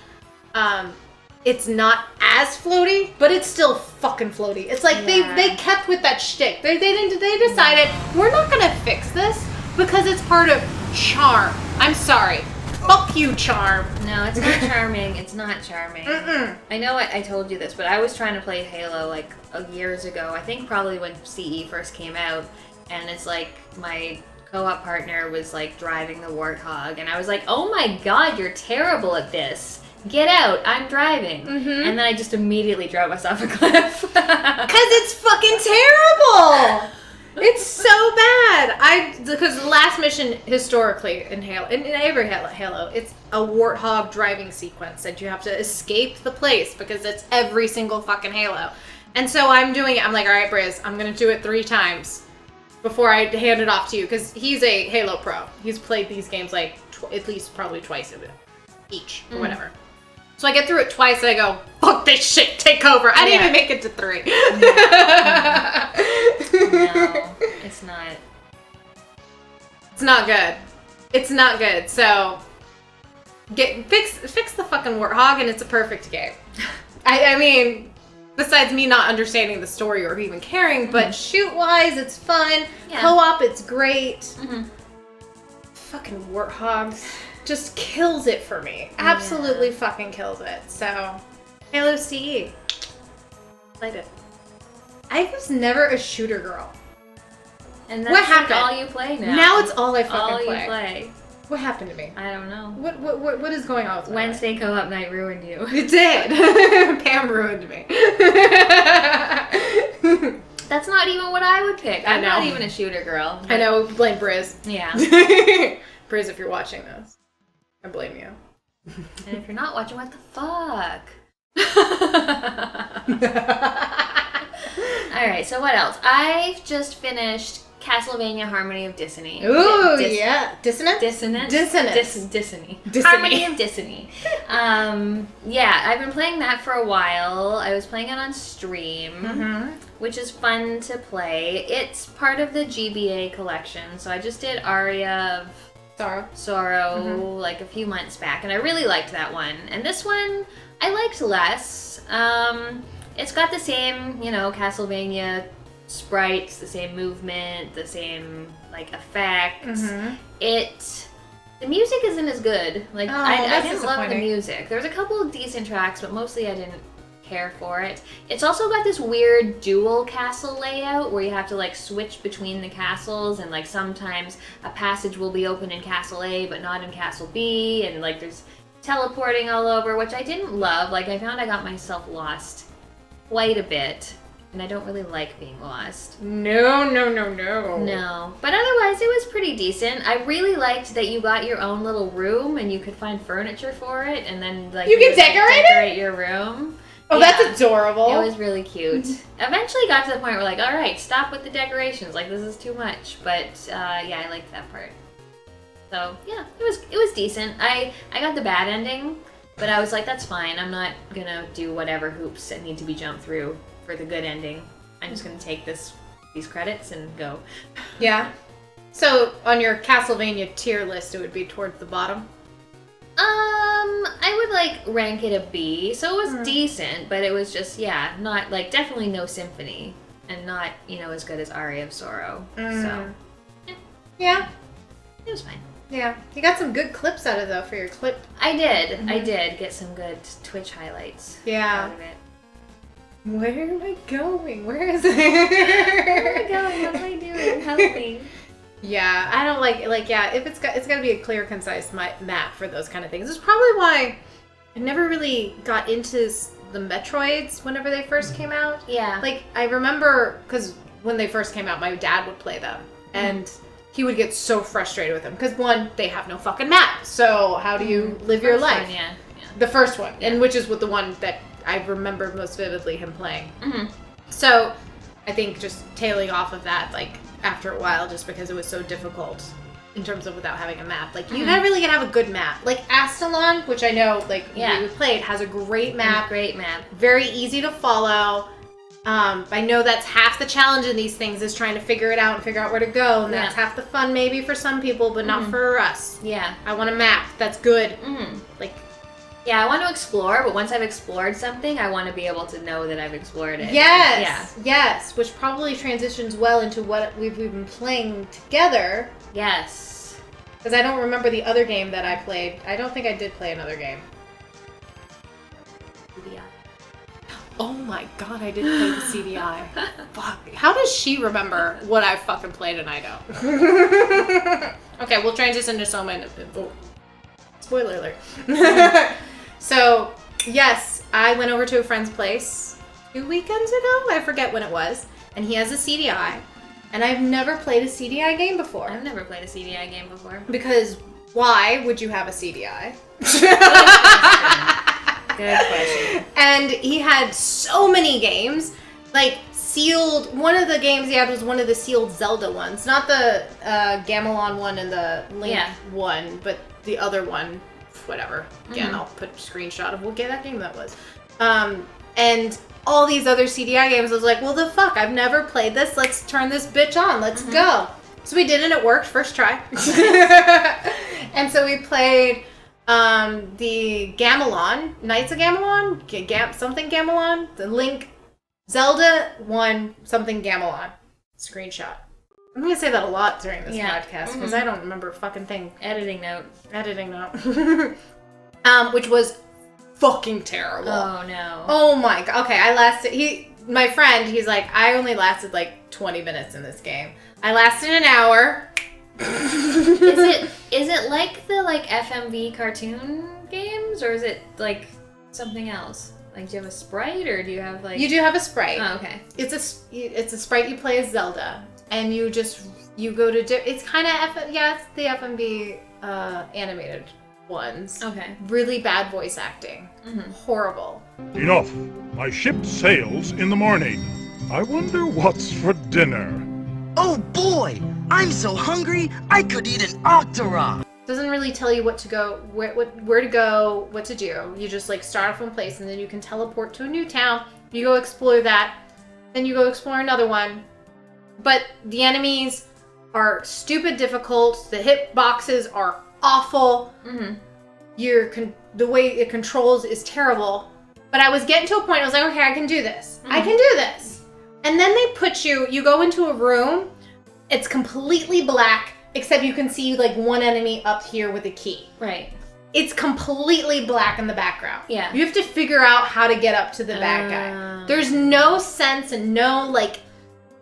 It's not as floaty, but it's still fucking floaty. It's like they kept with that shtick. They decided, we're not gonna fix this because it's part of charm. I'm sorry. Fuck you, charm. No, it's not charming. It's not charming. I know I told you this, but I was trying to play Halo like years ago. I think probably when CE first came out, and it's like my co-op partner was like driving the Warthog, and I was like, oh my god, you're terrible at this. Get out, I'm driving. And then I just immediately drove us off a cliff. Because it's fucking terrible! It's so bad. Because the last mission historically in Halo, in every Halo, it's a Warthog driving sequence that you have to escape the place because it's every single fucking Halo. And so I'm doing it. I'm like, all right, Briz, I'm going to do it 3 times before I hand it off to you because he's a Halo pro. He's played these games like at least probably twice each or whatever. So I get through it twice and I go, fuck this shit, take over. I didn't even make it to 3. No, it's not. It's not good. It's not good. So fix the fucking Warthog and it's a perfect game. I mean, besides me not understanding the story or even caring, but shoot-wise, it's fun. Yeah. Co-op, it's great. Fucking Warthogs. Just kills it for me. Absolutely fucking kills it. So, Halo CE. Played it. I was never a shooter girl. And that's what happened? Like all you play now. Now it's all I fucking all play. You play. What happened to me? I don't know. What is going on with my Wednesday life? co-op night ruined you. It did. Pam ruined me. That's not even what I would pick. I'm not even a shooter girl. I know. Blame Briz. Yeah. Briz, if you're watching this, I blame you. And if you're not watching, what the fuck? Alright, so what else? I've just finished Castlevania Harmony of Dissonance. Ooh, yeah. Dissonance? Dissonance. Dissonance. Harmony of Dissonance. Yeah, I've been playing that for a while. I was playing it on stream, which is fun to play. It's part of the GBA collection, so I just did Aria of Sorrow like a few months back, and I really liked that one. And this one I liked less. It's got the same, Castlevania sprites, the same movement, the same like effects. The music isn't as good. Like I didn't love the music. There was a couple of decent tracks, but mostly I didn't care for it. It's also got this weird dual castle layout where you have to like switch between the castles, and like sometimes a passage will be open in Castle A but not in Castle B, and like there's teleporting all over, which I didn't love. Like I found I got myself lost quite a bit. And I don't really like being lost. No. No. But otherwise, it was pretty decent. I really liked that you got your own little room and you could find furniture for it, and then like you can decorate your room. Oh, yeah. That's adorable. It was really cute. Eventually got to the point where like, all right, stop with the decorations. Like this is too much. But yeah, I liked that part. So yeah, it was decent. I got the bad ending, but I was like, that's fine. I'm not gonna do whatever hoops that need to be jumped through for the good ending. I'm just gonna take these credits and go. Yeah. So on your Castlevania tier list, it would be towards the bottom. I would like rank it a B. So it was decent, but it was just not like definitely no symphony, and not as good as Aria of Sorrow. So yeah, it was fine. Yeah, you got some good clips out of it though for your clip. I did. I did get some good Twitch highlights. Yeah. Out of it. Where am I going? Where is it? Where am I going? What am I doing? Help me. Yeah, I don't like if it's got to be a clear, concise map for those kind of things. It's probably why I never really got into the Metroids whenever they first came out. Yeah. Like I remember because when they first came out, my dad would play them, and he would get so frustrated with them because one, they have no fucking map. So how do you live your life? Yeah. The first one, and which is the one that I remember most vividly him playing. So I think just tailing off of that, like after a while, just because it was so difficult in terms of without having a map. Like you gotta really have a good map. Like Astalon, which I know we played, has a great map. Very easy to follow. I know that's half the challenge in these things is trying to figure it out and figure out where to go, and that's half the fun maybe for some people, but not for us. Yeah. I want a map that's good. Like. Yeah, I want to explore, but once I've explored something, I want to be able to know that I've explored it. Yes, which probably transitions well into what we've been playing together. Yes. Because I don't remember the other game that I played. I don't think I did play another game. CDi. Oh my god, I did play the CDi. Fuck. How does she remember what I fucking played and I don't? Okay, we'll transition to Soma and... Oh. Spoiler alert. So, yes, I went over to a friend's place 2 weekends ago. I forget when it was. And he has a CDi. And I've never played a CDi game before. I've never played a CDi game before. Because why would you have a CDi? Good question. And he had so many games. Like, sealed... One of the games he had was one of the sealed Zelda ones. Not the Gamelon one and the Link one, but... the other one, whatever. Again, I'll put a screenshot of what that game that was. And all these other CDi games, I was like, well, the fuck, I've never played this. Let's turn this bitch on. Let's go. So we did, and it worked. First try. And so we played the Gamelon, Knights of Gamelon, something Gamelon, the Link, Zelda 1, something Gamelon. Screenshot. I'm going to say that a lot during this podcast because I don't remember a fucking thing. Editing note. Which was fucking terrible. Oh, no. Oh, my God. Okay, my friend, he's like, I only lasted like 20 minutes in this game. I lasted an hour. Is it like the FMV cartoon games, or is it like something else? Like, do you have a sprite, or do you have You do have a sprite. Oh, okay. It's a sprite you play as Zelda. And you go to... It's kind of... it's the FMV animated ones. Okay. Really bad voice acting. Horrible. Enough. My ship sails in the morning. I wonder what's for dinner. Oh boy, I'm so hungry I could eat an octorok. Doesn't really tell you what to go, where to go, what to do. You just like start off one place and then you can teleport to a new town. You go explore that, then you go explore another one. But the enemies are stupid difficult. The hitboxes are awful. Mm-hmm. The way it controls is terrible. But I was getting to a point, I was like, okay, I can do this. I can do this. And then they put you go into a room, it's completely black, except you can see like one enemy up here with a key. Right. It's completely black in the background. Yeah. You have to figure out how to get up to the bad guy. There's no sense and no like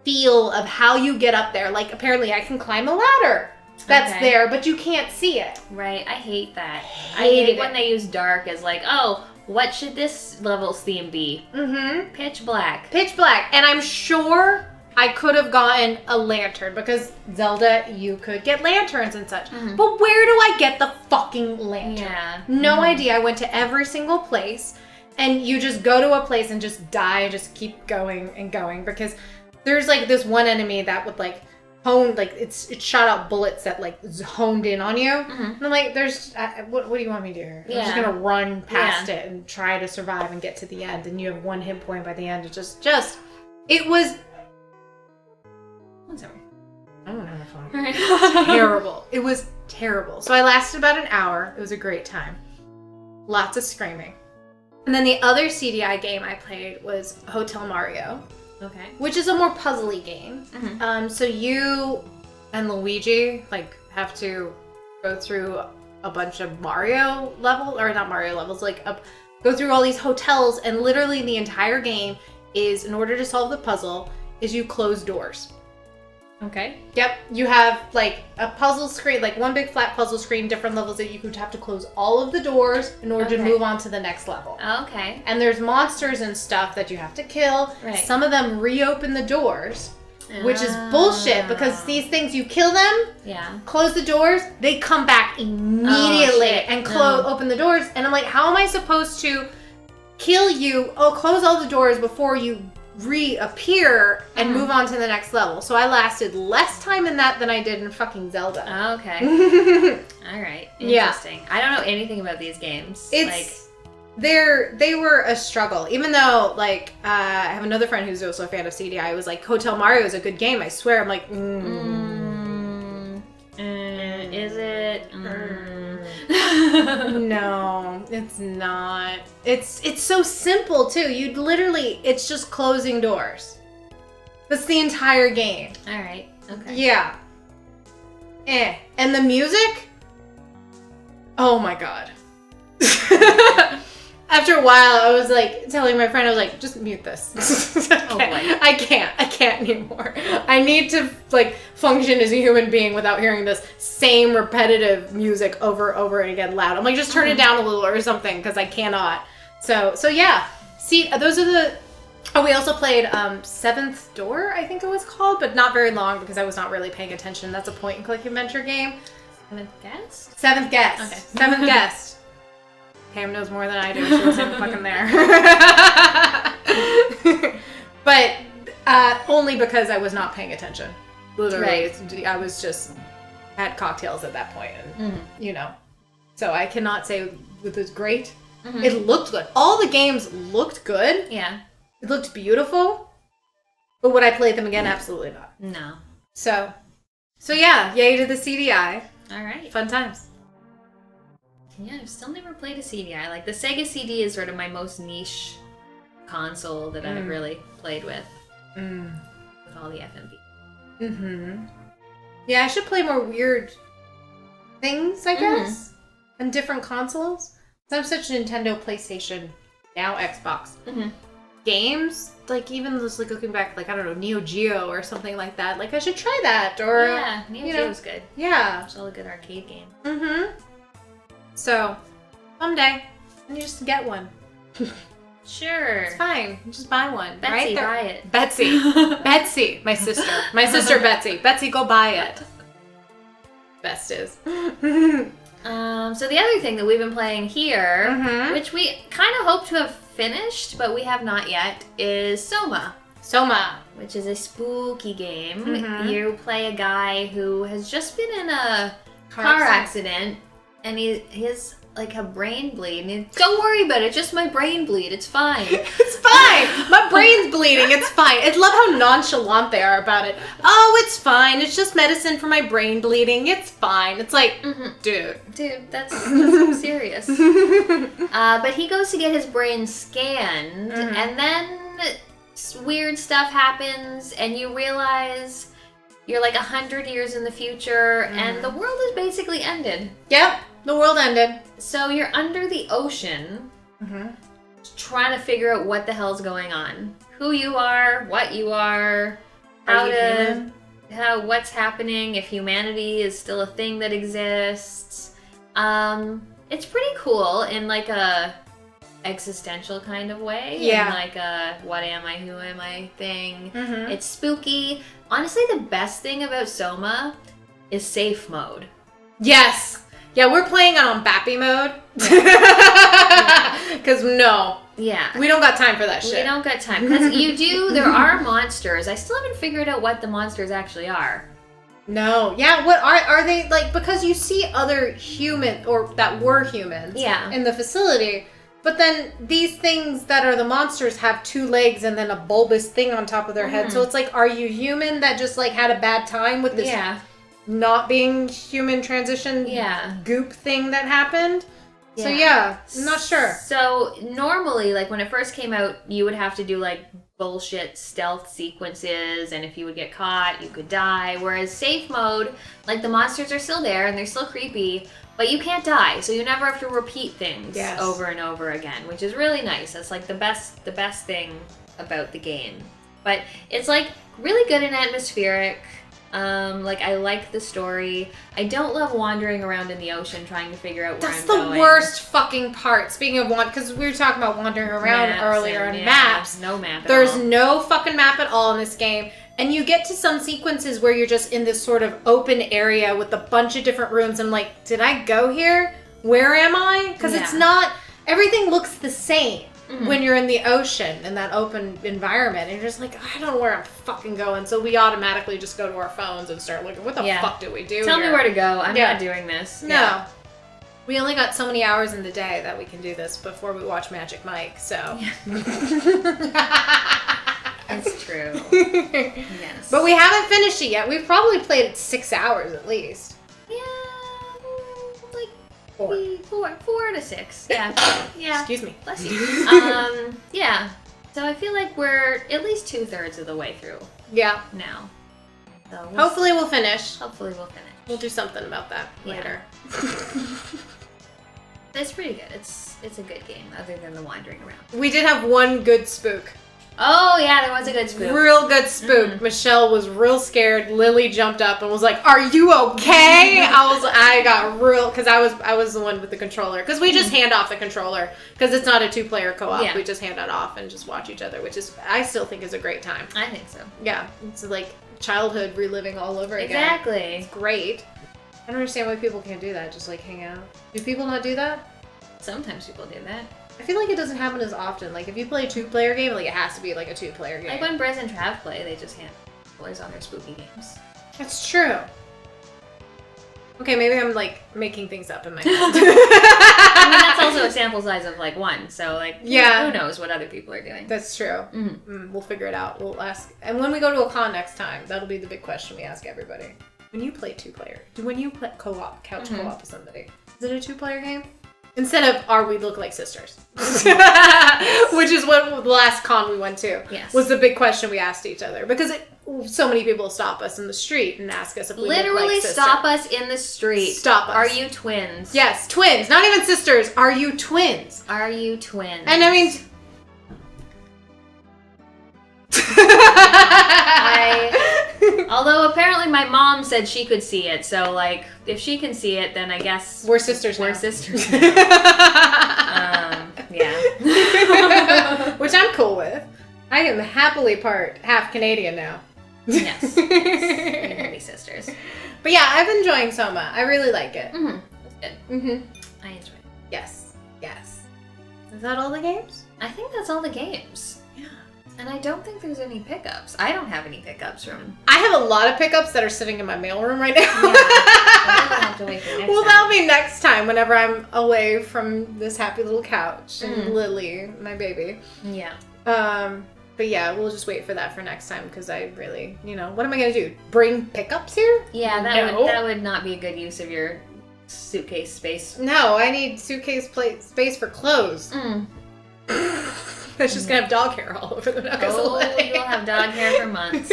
feel of how you get up there. Like apparently I can climb a ladder that's there, but you can't see it. Right. I hate that. I hate when they use dark as like, oh, what should this level's theme be? Mm-hmm. Pitch black. Pitch black. And I'm sure I could have gotten a lantern because Zelda, you could get lanterns and such. Mm-hmm. But where do I get the fucking lantern? Yeah. No idea. I went to every single place and you just go to a place and just die and just keep going and going because there's like this one enemy that would like hone, like it shot out bullets that like honed in on you. Mm-hmm. And I'm like, what do you want me to do here? I'm just gonna run past it and try to survive and get to the end. And you have one hit point by the end. It it was. Sorry. I don't have fun. Terrible. It was terrible. So I lasted about an hour. It was a great time. Lots of screaming. And then the other CDi game I played was Hotel Mario. Okay. Which is a more puzzly game. Mm-hmm. So you and Luigi like have to go through a bunch of Mario levels, or not Mario levels, like go through all these hotels, and literally the entire game is, in order to solve the puzzle, is you close doors. Okay. Yep. You have like a puzzle screen, like one big flat puzzle screen, different levels that you could have to close all of the doors in order to move on to the next level. Okay. And there's monsters and stuff that you have to kill. Right. Some of them reopen the doors, which is bullshit because these things, you kill them, close the doors, they come back immediately and open the doors. And I'm like, how am I supposed to kill you? Oh, close all the doors before you reappear and move on to the next level. So I lasted less time in that than I did in fucking Zelda. Okay. All right. Interesting. Yeah. I don't know anything about these games. They were a struggle. Even though like I have another friend who's also a fan of CDi. I was like, Hotel Mario is a good game. I swear. I'm like, is it? No, it's not. It's so simple too. It's just closing doors. That's the entire game. All right. Okay. Yeah. And the music? Oh my god. After a while, I was like telling my friend, I was like, just mute this. I can't anymore. I need to like function as a human being without hearing this same repetitive music over and over again loud. I'm like, just turn it down a little or something because I cannot. So yeah. See, those are the. Oh, we also played Seventh Door, I think it was called, but not very long because I was not really paying attention. That's a point and click adventure game. Seventh Guest? Seventh Guest. Okay. Seventh Guest. Pam knows more than I do. She wasn't fucking there. But only because I was not paying attention. Literally, I was just had cocktails at that point, and you know. So I cannot say it was great. Mm-hmm. It looked good. All the games looked good. Yeah. It looked beautiful. But would I play them again? Absolutely not. No. So yeah, yay to the CDi. All right. Fun times. Yeah, I've still never played a CDi. Like, the Sega CD is sort of my most niche console that I've really played with. With all the FMV. Mm-hmm. Yeah, I should play more weird things, I guess, on different consoles. I'm such a Nintendo, PlayStation, now Xbox. Games, like, even just like looking back, like, I don't know, Neo Geo or something like that. Like, I should try that. Or, yeah, Neo Geo's good. Yeah. There's all a good arcade game. So, someday, you just get one. Sure. It's fine. Just buy one. Betsy, right? buy it. Betsy, my sister. My sister Betsy. Betsy, go buy it. Best is. So the other thing that we've been playing here, which we kind of hope to have finished, but we have not yet, is Soma. Soma. which is a spooky game. Mm-hmm. You play a guy who has just been in a car accident, and he has like a brain bleed. And don't worry about it, just my brain bleed. It's fine. It's fine. My brain's bleeding. It's fine. I love how nonchalant they are about it. Oh, it's fine. It's just medicine for my brain bleeding. It's fine. It's like, dude, that's so serious. But he goes to get his brain scanned, and then weird stuff happens, and you realize you're like 100 years in the future, and the world is basically ended. Yep, the world ended. So you're under the ocean, trying to figure out what the hell's going on, who you are, what you are, what's happening, if humanity is still a thing that exists. It's pretty cool in like a existential kind of way. Yeah. And like a what am I, who am I thing. It's spooky. Honestly, the best thing about Soma is safe mode. Yes. Yeah, we're playing it on Bappy mode. Because we don't got time for that shit. We don't got time. Because there are monsters. I still haven't figured out what the monsters actually are. No. Yeah, what are they, like, because you see other human, or that were humans in the facility, but then these things that are the monsters have 2 legs and then a bulbous thing on top of their head. So it's like, are you human that just like had a bad time with this not being human transition goop thing that happened? So I'm not sure. So normally, like when it first came out, you would have to do like bullshit stealth sequences, and if you would get caught, you could die. Whereas safe mode, like the monsters are still there and they're still creepy, but you can't die, so you never have to repeat things over and over again, which is really nice. That's like the best thing about the game. But it's like really good and atmospheric. Like I like the story. I don't love wandering around in the ocean trying to figure out where I'm going. That's the worst fucking part. Speaking of because we were talking about wandering around earlier on maps. No map. There's no fucking map at all in this game. And you get to some sequences where you're just in this sort of open area with a bunch of different rooms. And I'm like, did I go here? Where am I? Because it's not, everything looks the same when you're in the ocean in that open environment. And you're just like, I don't know where I'm fucking going. So we automatically just go to our phones and start looking, what the fuck do we do Tell here? me where to go. I'm not doing this. No. Yeah. We only got so many hours in the day that we can do this before we watch Magic Mike, so. It's true. Yes. But we haven't finished it yet. We've probably played it 6 hours at least. Yeah, like 4 to 6. Yeah. Yeah. Excuse me. Bless you. Yeah. So I feel like we're at least 2/3 of the way through. Yeah. Now. So hopefully we'll finish. We'll do something about that later. It's pretty good. It's a good game, other than the wandering around. We did have one good spook. Oh yeah, there was a good spook. Real good spook. Michelle was real scared. Lily jumped up and was like, "Are you okay?" I got real, because I was the one with the controller, because we just hand off the controller because it's not a 2-player co-op. Yeah. We just hand it off and just watch each other, which is, I still think, is a great time. I think so. Yeah, it's like childhood reliving all over again. Exactly. It's great. I don't understand why people can't do that. Just like hang out. Do people not do that? Sometimes people do that. I feel like it doesn't happen as often. Like if you play a 2-player game, like it has to be like a 2-player game. Like when Brez and Trav play, they just hand boys on their spooky games. That's true. Okay, maybe I'm like making things up in my head. I mean, that's also a sample size of like 1, so like who knows what other people are doing. That's true. We'll figure it out. We'll ask, and when we go to a con next time, that'll be the big question we ask everybody. When you play 2-player, when you play co-op, couch co-op with somebody, is it a 2-player game? Instead of are we look like sisters, which is what the last con we went to was the big question we asked each other, because so many people stop us in the street and ask us if we look like sisters. Stop us in the street. Stop us. Are you twins? Yes, twins. Not even sisters. Are you twins? Are you twins? And I mean, although apparently my mom said she could see it, so like if she can see it, then I guess we're sisters. We're now. sisters. Now. Yeah. Which I'm cool with. I am happily half Canadian now. Yes. We can be sisters. But yeah, I've been enjoying Soma. I really like it. It's good. I enjoy it. Yes. Yes. Is that all the games? I think that's all the games. Yeah. And I don't think there's any pickups. I don't have any pickups from... I have a lot of pickups that are sitting in my mailroom right now. Yeah. I'll have to wait for next Well, time. that'll be next time whenever I'm away from this happy little couch and Lily, my baby. Yeah. But yeah, we'll just wait for that for next time because I really, what am I going to do? Bring pickups here? Yeah, that would not be a good use of your suitcase space. No, I need suitcase space for clothes. It's just going to have dog hair all over the knuckles. Oh, you'll have dog hair for months.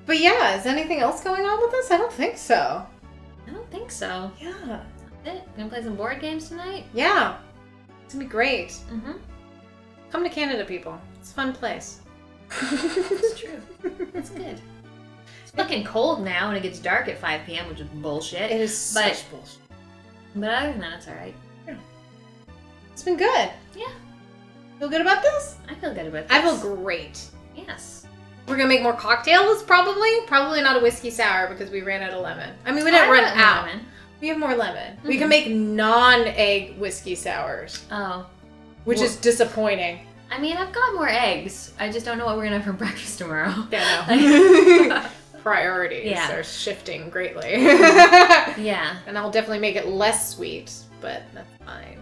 But yeah, is anything else going on with this? I don't think so. I don't think so. Yeah. That's it. Gonna play some board games tonight? Yeah. It's going to be great. Mm-hmm. Come to Canada, people. It's a fun place. It's true. It's good. It's fucking cold now and it gets dark at 5 p.m., which is bullshit. It is such bullshit. But other than that, it's alright. It's been good. Yeah. Feel good about this? I feel good about this. I feel great. Yes. We're gonna make more cocktails, probably. Probably not a whiskey sour because we ran out of lemon. I mean, we didn't run out. Lemon. We have more lemon. We can make non-egg whiskey sours. Oh. Which is disappointing. I mean, I've got more eggs. I just don't know what we're gonna have for breakfast tomorrow. Yeah, no. Priorities are shifting greatly. Yeah. And I'll definitely make it less sweet, but that's fine.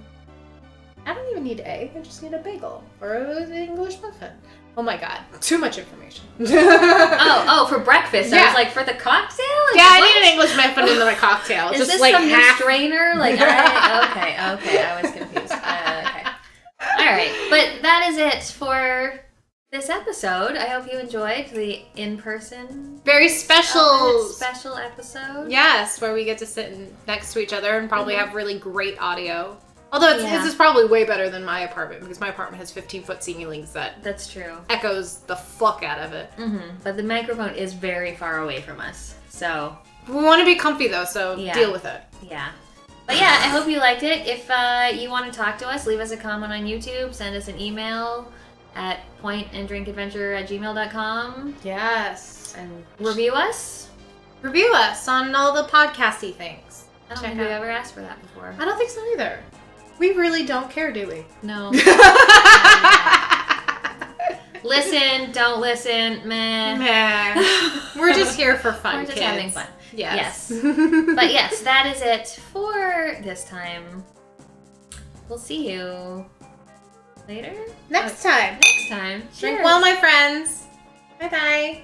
I don't even need egg. I just need a bagel or an English muffin. Oh my god, too much information. oh, for breakfast. Yeah. I was like, for the cocktail? Yeah, I need an English muffin in my cocktail. Is just this like some half new strainer? Like, okay, I was confused. Okay. All right, but that is it for this episode. I hope you enjoyed the in-person, very special episode. Yes, where we get to sit next to each other and probably have really great audio. Although this is probably way better than my apartment because my apartment has 15-foot ceilings That's true. Echoes the fuck out of it. Mm-hmm. But the microphone is very far away from us, so... We want to be comfy though, so deal with it. Yeah. But yeah, I hope you liked it. If you want to talk to us, leave us a comment on YouTube, send us an email at pointanddrinkadventure@gmail.com. Yes. And review us. Review us on all the podcasty things. I don't think we've ever asked for that before. I don't think so either. We really don't care, do we? No. Listen, don't listen, meh. We're just here for fun, We're just kids. having fun. Yes. But yes, that is it for this time. We'll see you later. Next time. Next time. Drink Cheers. well, my friends. Bye-bye.